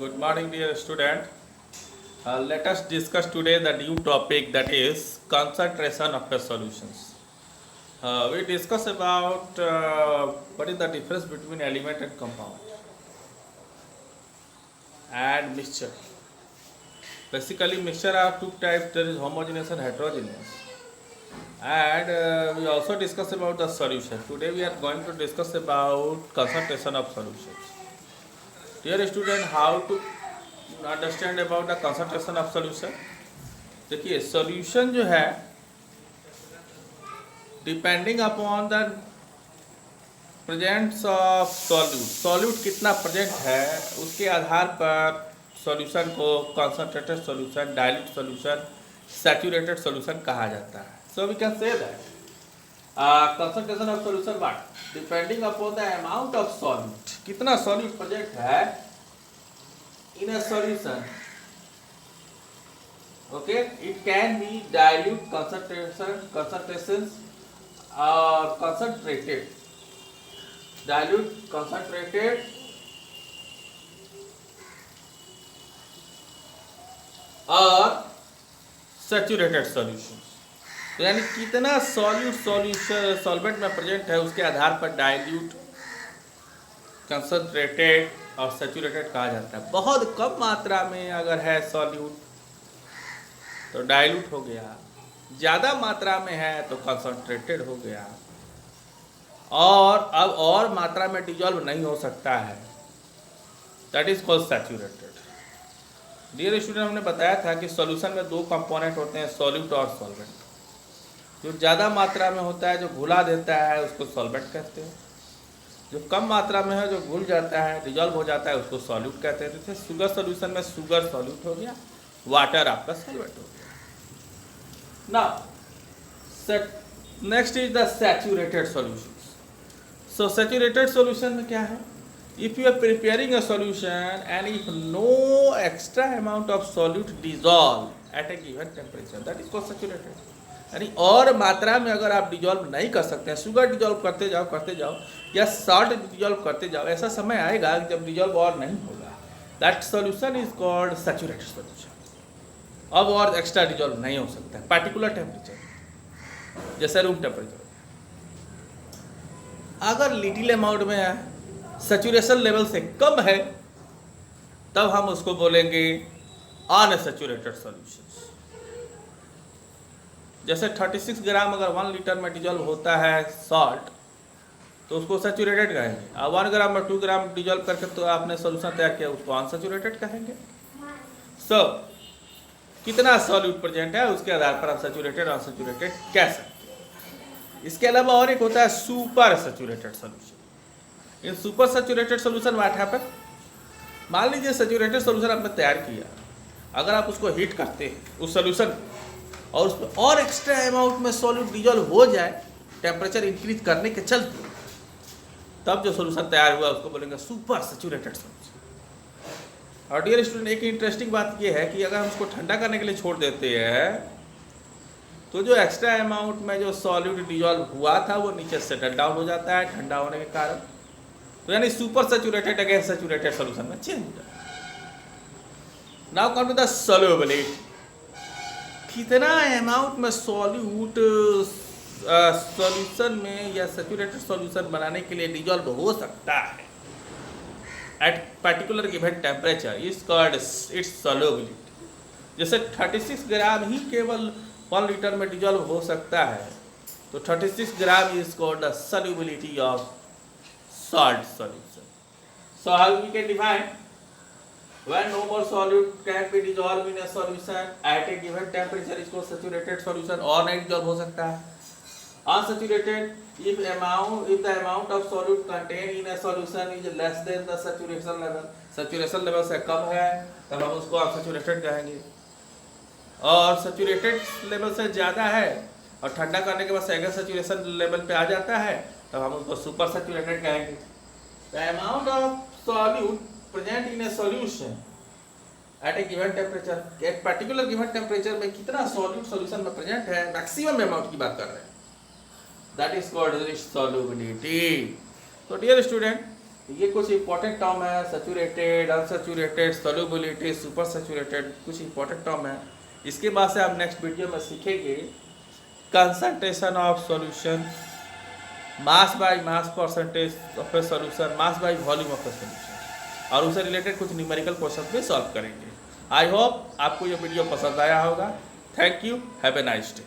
Good morning, dear student. Let us discuss today the new topic, that is concentration of the solutions. We discuss about what is the difference between element and compound and mixture. Basically, mixture are two types. There is homogeneous and heterogeneous. And we also discuss about the solution. Today we are going to discuss about concentration of solutions. Dear student, how to understand about the concentration of solution. देखिए solution जो है depending upon the presence of solute कितना present है उसके आधार पर solution को concentrated solution, dilute solution, saturated solution कहा जाता है. So we can say that concentration of solution what depending upon the amount of solute, कितना सॉल्यूट प्रेजेंट है in a solution. Okay, it can be dilute concentrations or concentrated, dilute, concentrated or saturated solutions. तो यानी कितना solvent में present है उसके आधार पर डाइल्यूट, कंसंट्रेटेड और सैचुरेटेड कहा जाता है. बहुत कम मात्रा में अगर है सॉल्यूट तो डाइल्यूट हो गया, ज़्यादा मात्रा में है तो कंसंट्रेटेड हो गया, और अब और मात्रा में डिजॉल्व नहीं हो सकता है, that is called saturated. Dear student, हमने बताया था कि सॉल्यूशन में दो कंपोनेंट होते हैं, सॉल्यूट और सॉल्वेंट. जो ज़्यादा मात्रा में होता है, जो घुला देता है, उसको सॉल्वेंट कहते हैं. जो कम मात्रा में है, जो घुल जाता है, डिजॉल्व हो जाता है, उसको सॉल्यूट कहते हैं. जैसे शुगर सॉल्यूशन में शुगर सॉल्यूट हो गया, वाटर आपका सॉल्वेंट हो गया. Now next is the saturated solutions. So saturated solution में क्या है, if you are preparing a solution and if no extra amount of solute dissolve at a given temperature, that is called saturated. यानी और मात्रा में अगर आप dissolve नहीं कर सकते हैं, शुगर डिजॉल्व करते जाओ या सॉल्ट डिजॉल्व करते जाओ, ऐसा समय आएगा जब डिजॉल्व और नहीं होगा, that solution is called saturated solution. अब और एक्स्ट्रा डिजॉल्व नहीं हो सकता है पार्टिकुलर टेम्परेचर, जैसे रूम टेम्परेचर. अगर लिटिल अमाउंट में है, सैचुरेशन लेवल से कम है, तब हम उसको बोलेंगे अनसैचुरेटेड सॉल्यूशन. जैसे 36 ग्राम अगर 1 लीटर में डिजॉल्व होता है सॉल्ट, तो उसको सैचुरेटेड कहेंगे. अब 1 ग्राम और 2 ग्राम डिजॉल्व करके तो आपने सॉल्यूशन तैयार किया, उसको अनसैचुरेटेड कहेंगे. सो कितना सॉल्यूट प्रेजेंट है उसके आधार पर आप सैचुरेटेड और अनसैचुरेटेड कह सकते हैं. इसके अलावा और एक होता है super saturated solution. In super saturated solution what happen, मान लीजिए सैचुरेटेड सॉल्यूशन आपने तैयार किया, अगर आप उसको हीट करते हैं उस सॉल्यूशन और उसमें और एक्स्ट्रा अमाउंट में सॉल्यूट डिजॉल्व हो जाए टेम्परेचर इंक्रीज करने के चलते, तब जो सॉल्यूशन तैयार हुआ उसको बोलेंगे सुपर सैचुरेटेड सॉल्यूशन. और डियर स्टूडेंट, एक इंटरेस्टिंग बात ये है कि अगर हम उसको ठंडा करने के लिए छोड़ देते हैं तो जो एक्स्ट्रा अमाउंट में जो सॉल्यूट डिजॉल्व हुआ था वो नीचे सेटल डाउन हो जाता है ठंडा होने के कारण. तो यानी super saturated against saturated solution में चेंज हो जाता है. Now come to the solubility. कितना अमाउंट में सॉल्यूट सॉल्यूशन में या सैचुरेटेड सॉल्यूशन बनाने के लिए डिजॉल्व हो सकता है at particular given temperature is called its solubility. जैसे 36 ग्राम ही केवल 1 लीटर में डिजॉल्व हो सकता है, तो 36 gram is called the solubility of salt solution. So how we can define when no more solute can be dissolved in a solution at a given temperature is called saturated solution. और नहीं dissolve हो सकता है. Unsaturated if the amount of solute contained in a solution is less than the saturation level, saturation level से कम है तब हम उसको unsaturated कहेंगे, और saturated level से ज़्यादा है और ठंडा करने के बाद अगर saturation level पे आ जाता है तब हम उसको super saturated कहेंगे. The amount of solute present in a solution at a given temperature, एक पर्टिकुलर गिवन टेम्परेचर में कितना सॉल्यूट सॉल्यूशन में प्रेजेंट है, मैक्सिमम अमाउंट की बात कर रहे हैं, दैट इज कॉल्ड सॉल्युबिलिटी. तो डियर स्टूडेंट, ये कुछ इंपॉर्टेंट टर्म है, saturated, unsaturated, solubility, super saturated, कुछ इंपॉर्टेंट टर्म है। इसके बाद से आप नेक्स्ट वीडियो में सीखेंगे concentration of solution, mass by mass percentage of A solution, mass by volume of A solution, और उससे रिलेटेड कुछ न्यूमेरिकल क्वेश्चन भी सॉल्व करेंगे। आई होप आपको ये वीडियो पसंद आया होगा। Thank you, have a nice day.